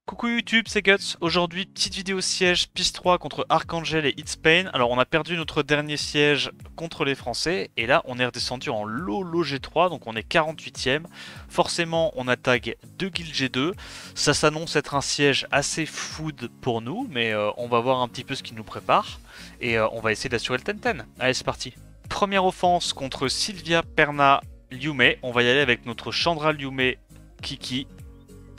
Coucou YouTube, c'est Guts. Aujourd'hui, petite vidéo siège piste 3 contre Archangel et Spain. Alors, on a perdu notre dernier siège contre les Français. Et là, on est redescendu en low G3, donc on est 48ème. Forcément, on attaque 2 guilds G2. Ça s'annonce être un siège assez food pour nous, mais on va voir un petit peu ce qui nous prépare. Et on va essayer d'assurer le 10-10. Allez, c'est parti. Première offense contre Sylvia, Perna, Liume. On va y aller avec notre Chandra, Liume, Kiki.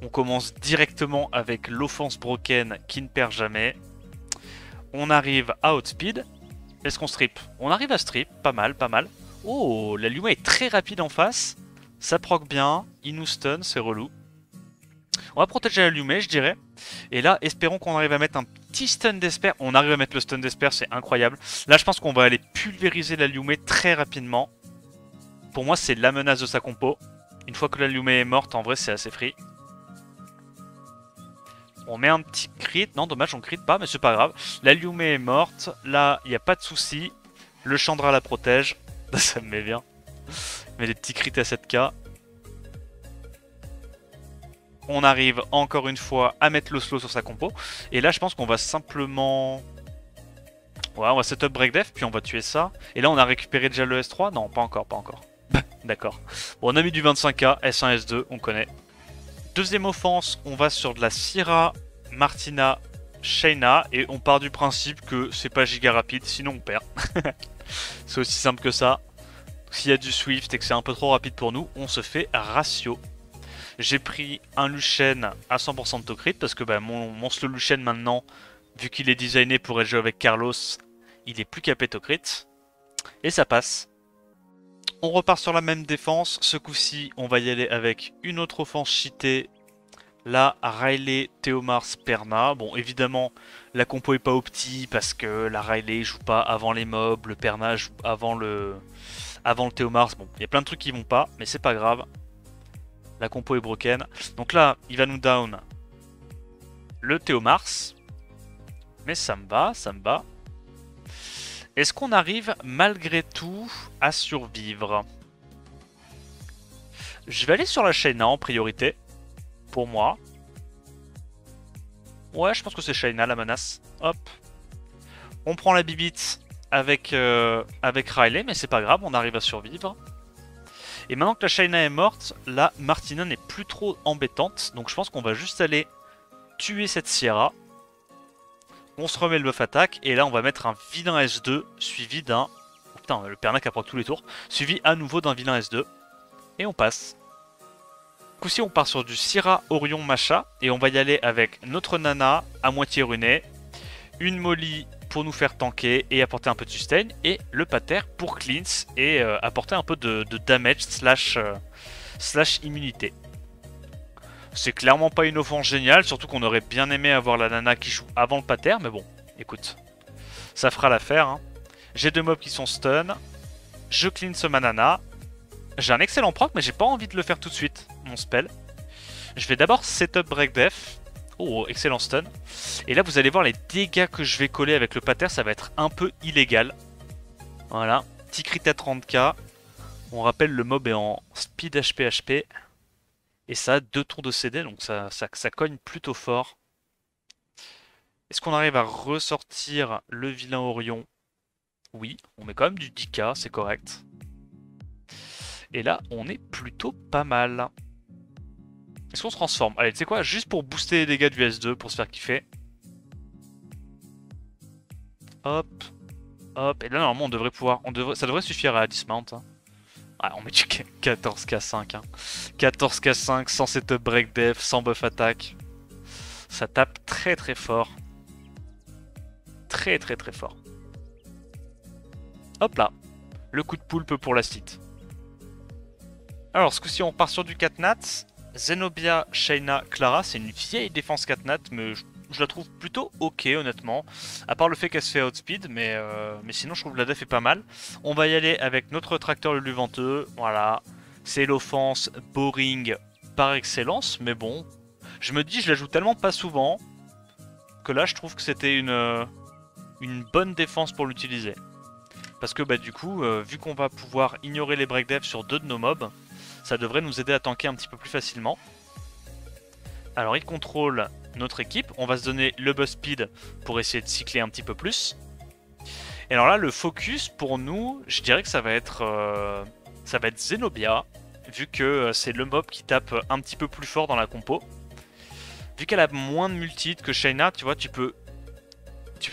On commence directement avec l'offense broken qui ne perd jamais. On arrive à outspeed. Est-ce qu'on strip? On arrive à strip, pas mal, pas mal. Oh, la Luma est très rapide en face. Ça proc bien, il nous stun, c'est relou. On va protéger la Luma, je dirais. Et là, espérons qu'on arrive à mettre un petit stun d'Esper. On arrive à mettre le stun d'Esper, c'est incroyable. Là, je pense qu'on va aller pulvériser la Luma très rapidement. Pour moi, c'est la menace de sa compo. Une fois que la Luma est morte, en vrai, c'est assez free. On met un petit crit. Non, dommage, on crit pas, mais c'est pas grave. La Liume est morte. Là, il n'y a pas de souci. Le Chandra la protège. Ça me met bien. Mais des petits crits à 7k. On arrive encore une fois à mettre le slow sur sa compo. Et là, je pense qu'on va simplement... Ouais, on va setup break def, puis on va tuer ça. Et là, on a récupéré déjà le S3. Non, pas encore, pas encore. D'accord. Bon, on a mis du 25k, S1, S2, on connaît. Deuxième offense, on va sur de la Syrah, Martina, Shayna et on part du principe que c'est pas giga rapide, sinon on perd. C'est aussi simple que ça. S'il y a du Swift et que c'est un peu trop rapide pour nous, on se fait ratio. J'ai pris un Lucian à 100% de to-crit parce que bah, mon slow Lucian maintenant, vu qu'il est designé pour être joué avec Carlos, il est plus capé to-crit. Et ça passe. On repart sur la même défense. Ce coup-ci, on va y aller avec une autre offense cheatée. Là, Riley, Théomars, Perna. Bon, évidemment, la compo est pas opti parce que la Riley joue pas avant les mobs, le Perna joue avant le Théomars. Bon, il y a plein de trucs qui vont pas, mais c'est pas grave. La compo est broken. Donc là, il va nous down le Théomars. Mais ça me va, ça me va. Est-ce qu'on arrive malgré tout à survivre? Je vais aller sur la Shayna en priorité. Pour moi. Ouais, je pense que c'est Shayna la menace. Hop. On prend la bibite avec Riley, mais c'est pas grave, on arrive à survivre. Et maintenant que la Shayna est morte, la Martina n'est plus trop embêtante. Donc je pense qu'on va juste aller tuer cette Sierra. On se remet le buff attaque. Et là, on va mettre un vilain S2 suivi d'un... Oh, putain, le Pernac approche tous les tours. Suivi à nouveau d'un vilain S2. Et on passe. Du coup, si on part sur du Syrah, Orion, Macha, et on va y aller avec notre Nana à moitié runée, une Molly pour nous faire tanker et apporter un peu de sustain, et le Pater pour cleanse et apporter un peu de damage slash immunité. C'est clairement pas une offense géniale, surtout qu'on aurait bien aimé avoir la Nana qui joue avant le Pater, mais bon, écoute, ça fera l'affaire. Hein. J'ai deux mobs qui sont stun, je cleanse ma Nana. J'ai un excellent proc, mais j'ai pas envie de le faire tout de suite, mon spell. Je vais d'abord setup break def. Oh, excellent stun. Et là, vous allez voir les dégâts que je vais coller avec le pater, ça va être un peu illégal. Voilà, petit crit à 30k. On rappelle, le mob est en speed HP. Et ça a 2 tours de CD, donc ça cogne plutôt fort. Est-ce qu'on arrive à ressortir le vilain Orion? Oui, on met quand même du 10k, c'est correct. Et là, on est plutôt pas mal. Est-ce qu'on se transforme? Allez, tu sais quoi? Juste pour booster les dégâts du S2, pour se faire kiffer. Hop. Hop. Et là, normalement, on devrait pouvoir... ça devrait suffire à dismount. Hein. Ouais, on met du 14k5. Hein. 14k5, sans setup break def, sans buff attaque. Ça tape très très fort. Très fort. Hop là. Le coup de poulpe pour la site. Alors, ce coup-ci, on part sur du 4 nats. Zenobia, Shayna, Clara. C'est une vieille défense 4 nats, mais je la trouve plutôt ok, honnêtement. À part le fait qu'elle se fait outspeed, mais sinon, je trouve que la def est pas mal. On va y aller avec notre tracteur le Luventeux. Voilà. C'est l'offense boring par excellence, mais bon. Je me dis, je la joue tellement pas souvent que là, je trouve que c'était une bonne défense pour l'utiliser. Parce que, bah, du coup, vu qu'on va pouvoir ignorer les break def sur 2 de nos mobs, ça devrait nous aider à tanker un petit peu plus facilement. Alors il contrôle notre équipe. On va se donner le buff speed pour essayer de cycler un petit peu plus. Et alors là, le focus pour nous, je dirais que ça va être Zenobia, vu que c'est le mob qui tape un petit peu plus fort dans la compo. Vu qu'elle a moins de multi-hit que Shayna, tu vois,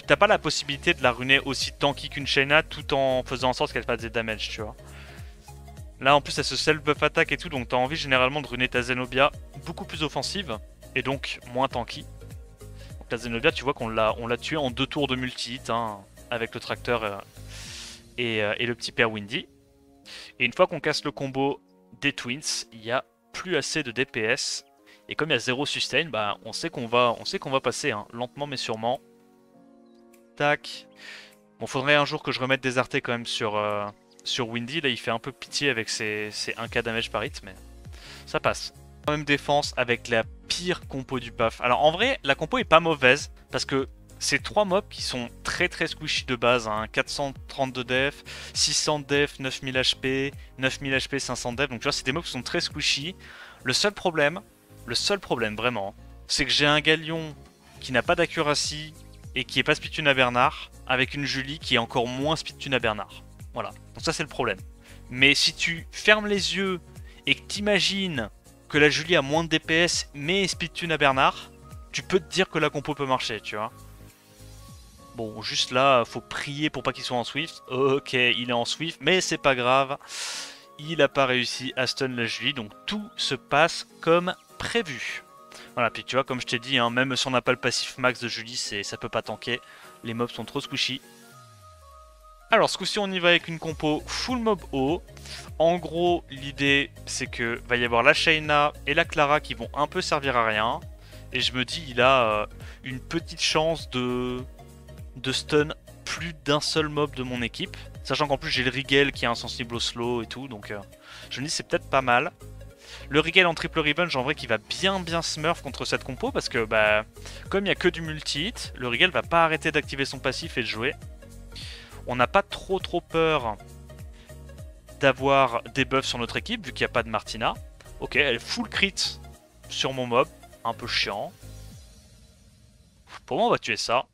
t'as pas la possibilité de la runer aussi tanky qu'une Shayna tout en faisant en sorte qu'elle fasse des damage, tu vois. Là en plus elle se self-buff attack et tout, donc t'as envie généralement de runer ta Zenobia beaucoup plus offensive et donc moins tanky. Donc la Zenobia, tu vois qu'on l'a tuée en 2 tours de multi-hit hein, avec le tracteur et le petit père Windy. Et une fois qu'on casse le combo des Twins, il n'y a plus assez de DPS. Et comme il y a 0 sustain, bah on sait qu'on va passer hein, lentement mais sûrement. Tac. Bon, faudrait un jour que je remette des artés quand même sur Windy. Là, il fait un peu pitié avec ses 1k damage par hit, mais ça passe. Quand même défense avec la pire compo du PAF. Alors en vrai, la compo est pas mauvaise parce que c'est 3 mobs qui sont très squishy de base. Hein. 432 def, 600 def, 9000 HP, 9000 HP, 500 def. Donc tu vois, c'est des mobs qui sont très squishy. Le seul problème vraiment, c'est que j'ai un Galion qui n'a pas d'accuracy et qui est pas speedtune à Bernard, avec une Julie qui est encore moins speedtune à Bernard. Voilà, donc ça c'est le problème. Mais si tu fermes les yeux et que t'imagines que la Julie a moins de DPS mais speedtune à Bernard, tu peux te dire que la compo peut marcher, tu vois. Bon, juste là, faut prier pour pas qu'il soit en Swift. Ok, il est en Swift, mais c'est pas grave. Il a pas réussi à stun la Julie, donc tout se passe comme prévu. Voilà, puis tu vois, comme je t'ai dit, hein, même si on n'a pas le passif max de Julie, ça peut pas tanker. Les mobs sont trop squishy. Alors, ce coup-ci, on y va avec une compo full mob haut. En gros, l'idée, c'est que va y avoir la Shayna et la Clara qui vont un peu servir à rien. Et je me dis, il a une petite chance de stun plus d'un seul mob de mon équipe. Sachant qu'en plus, j'ai le Rigel qui est insensible au slow et tout. Donc, je me dis, c'est peut-être pas mal. Le Rigel en triple revenge, en vrai, qui va bien smurf contre cette compo. Parce que, bah, comme il n'y a que du multi-hit, le Rigel va pas arrêter d'activer son passif et de jouer. On n'a pas trop peur d'avoir des buffs sur notre équipe, vu qu'il n'y a pas de Martina. Ok, elle est full crit sur mon mob. Un peu chiant. Pour moi, on va tuer ça.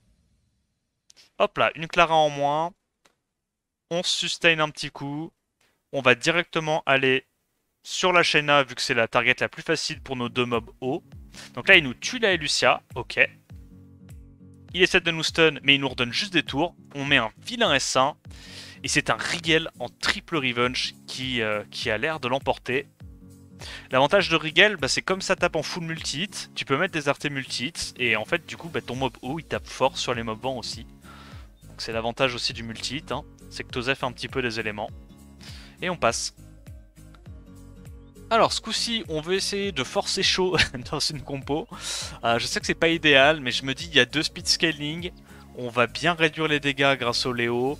Hop là, une Clara en moins. On se sustain un petit coup. On va directement aller sur la Shayna, vu que c'est la target la plus facile pour nos 2 mobs hauts. Donc là, il nous tue la Elucia. Ok. Il essaie de nous stun, mais il nous redonne juste des tours. On met un vilain S1. Et c'est un Rigel en triple revenge qui a l'air de l'emporter. L'avantage de Rigel, bah, c'est comme ça tape en full multi-hit. Tu peux mettre des artés multi-hit. Et en fait, du coup, bah, ton mob haut, il tape fort sur les mobs bas aussi. Donc c'est l'avantage aussi du multi-hit. Hein. C'est que Tosef fait un petit peu des éléments. Et on passe. Alors, ce coup-ci, on veut essayer de forcer chaud dans une compo. Je sais que c'est pas idéal, mais je me dis, il y a 2 speed scaling. On va bien réduire les dégâts grâce au Léo.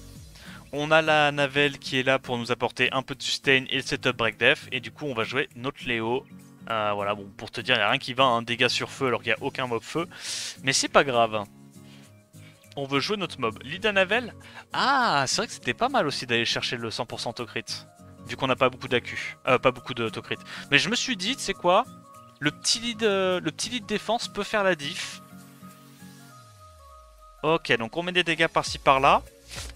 On a la Navel qui est là pour nous apporter un peu de sustain et le setup break def. Et du coup, on va jouer notre Léo. Voilà, bon, pour te dire, il n'y a rien qui va, un dégât sur feu alors qu'il n'y a aucun mob feu. Mais c'est pas grave. On veut jouer notre mob. Lida Navel. Ah, c'est vrai que c'était pas mal aussi d'aller chercher le 100% autocrit. Vu qu'on n'a pas beaucoup d'accu. Pas beaucoup d'autocrit. Mais je me suis dit, tu sais quoi, le petit lead défense peut faire la diff. Ok, donc on met des dégâts par-ci par-là.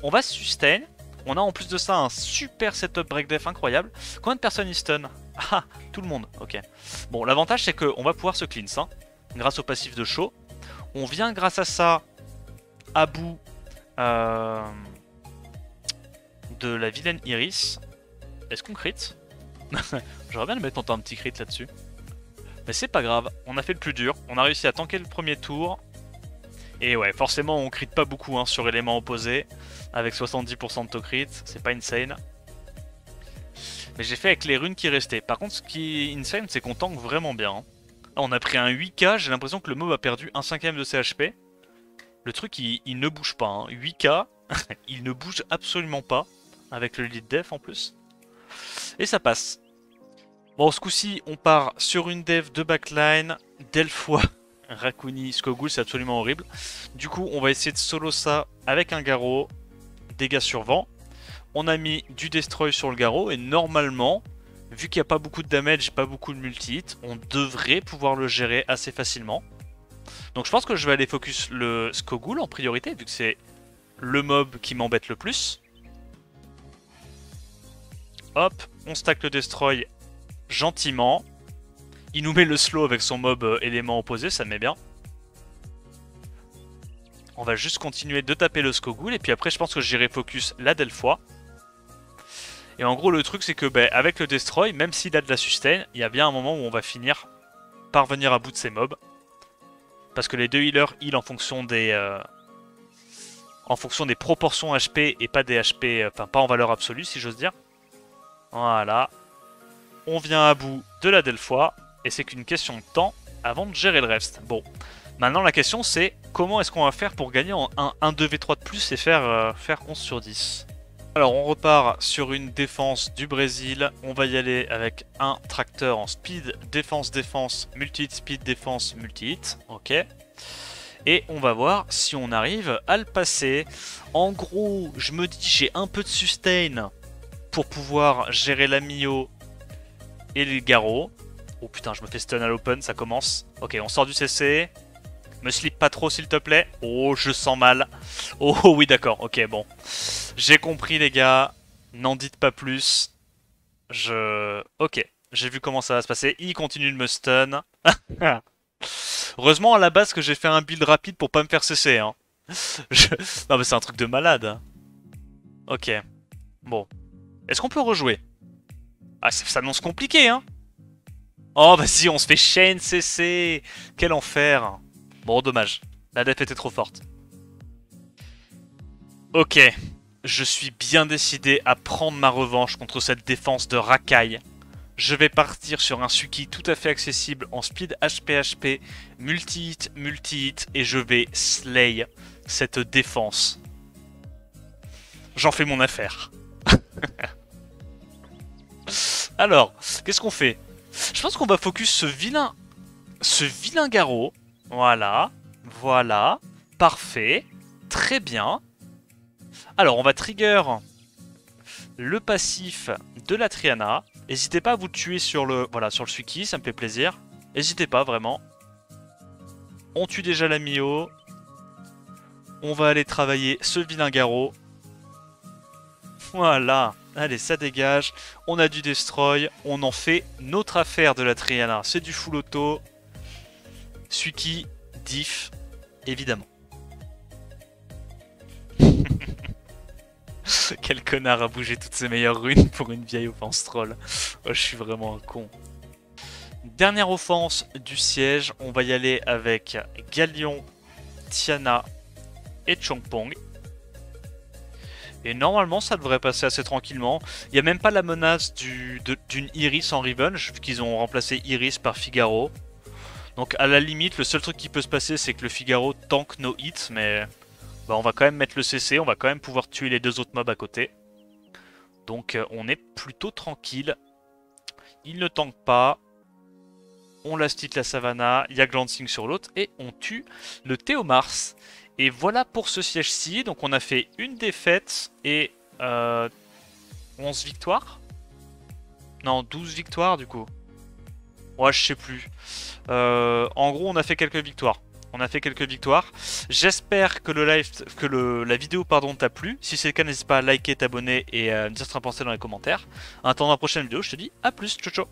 On va se sustain. On a en plus de ça un super setup break def incroyable. Combien de personnes il stun? Ah, tout le monde, ok. Bon, l'avantage c'est qu'on va pouvoir se cleanse, hein, grâce au passif de chaud. On vient grâce à ça à bout de la vilaine Iris. Est-ce qu'on crit? J'aurais bien aimé tenter un petit crit là-dessus. Mais c'est pas grave, on a fait le plus dur. On a réussi à tanker le premier tour. Et ouais, forcément on crit pas beaucoup hein, sur élément opposé. Avec 70% de to crit, c'est pas insane. Mais j'ai fait avec les runes qui restaient. Par contre, ce qui est insane, c'est qu'on tank vraiment bien. Hein. Là, on a pris un 8k, j'ai l'impression que le mob a perdu 1/5 de ses HP. Le truc, il ne bouge pas. Hein. 8k, il ne bouge absolument pas. Avec le lead def en plus. Et ça passe. Bon, ce coup-ci, on part sur une dev de backline. Delphoi, Rakuni, Skogul, c'est absolument horrible. Du coup, on va essayer de solo ça avec un Garrot. Dégâts sur vent. On a mis du destroy sur le Garrot. Et normalement, vu qu'il n'y a pas beaucoup de damage, pas beaucoup de multi-hit, on devrait pouvoir le gérer assez facilement. Donc je pense que je vais aller focus le Skogul en priorité, vu que c'est le mob qui m'embête le plus. Hop, on stack le Destroy gentiment. Il nous met le slow avec son mob élément opposé, ça me met bien. On va juste continuer de taper le Skogul, et puis après je pense que j'irai focus la Delphois. Et en gros le truc c'est que avec le Destroy, même s'il a de la sustain, il y a bien un moment où on va finir par venir à bout de ces mobs. Parce que les deux healers heal en fonction des proportions HP et pas des HP, enfin pas en valeur absolue si j'ose dire. Voilà. On vient à bout de la Delphois et c'est qu'une question de temps avant de gérer le reste. Bon, maintenant la question c'est comment est-ce qu'on va faire pour gagner en 1 2v3 de plus et faire 11 sur 10. Alors on repart sur une défense du Brésil, on va y aller avec un tracteur en speed, défense, multi-hit, speed, défense, multi-hit, ok. Et on va voir si on arrive à le passer. En gros, je me dis j'ai un peu de sustain pour pouvoir gérer la Mio et le Garrot. Oh putain, je me fais stun à l'open, ça commence. Ok, on sort du CC. Me slip pas trop s'il te plaît. Oh, je sens mal. Oh oui, d'accord, ok, bon. J'ai compris les gars, n'en dites pas plus. Ok, j'ai vu comment ça va se passer. Il continue de me stun. Heureusement à la base que j'ai fait un build rapide pour pas me faire cesser. Hein. Non mais c'est un truc de malade. Ok, bon. Est-ce qu'on peut rejouer? Ah, ça s'annonce compliqué, hein. Oh, vas-y, on se fait chain CC. Quel enfer. Bon, dommage. La def était trop forte. Ok. Je suis bien décidé à prendre ma revanche contre cette défense de racaille. Je vais partir sur un Suki tout à fait accessible en speed HP, multi-hit, et je vais slay cette défense. J'en fais mon affaire. Alors, qu'est-ce qu'on fait? Je pense qu'on va focus ce vilain Garrot. Voilà, voilà, parfait, très bien. Alors, on va trigger le passif de la Triana. N'hésitez pas à vous tuer sur le Suki, ça me fait plaisir. N'hésitez pas, vraiment. On tue déjà la Mio. On va aller travailler ce vilain Garrot. Voilà. Allez, ça dégage. On a du Destroy. On en fait notre affaire de la Triana. C'est du full auto. Suki, diff, évidemment. Quel connard a bougé toutes ses meilleures runes pour une vieille offense troll. Oh, je suis vraiment un con. Dernière offense du siège. On va y aller avec Galion, Tiana et Chongpong. Et normalement, ça devrait passer assez tranquillement. Il n'y a même pas la menace d'une Iris en revenge, vu qu'ils ont remplacé Iris par Figaro. Donc à la limite, le seul truc qui peut se passer, c'est que le Figaro tank nos hits, mais on va quand même mettre le CC, on va quand même pouvoir tuer les deux autres mobs à côté. Donc on est plutôt tranquille. Il ne tank pas. On last hit la Savannah, il y a Glancing sur l'autre, et on tue le Théomars. Et voilà pour ce siège-ci. Donc on a fait une défaite et 11 victoires. Non, 12 victoires du coup. Ouais, je sais plus. En gros, on a fait quelques victoires. J'espère que la vidéo t'a plu. Si c'est le cas, n'hésite pas à liker, t'abonner et me dire ce que t'en pensais dans les commentaires. En attendant la prochaine vidéo, je te dis à plus. Ciao ciao.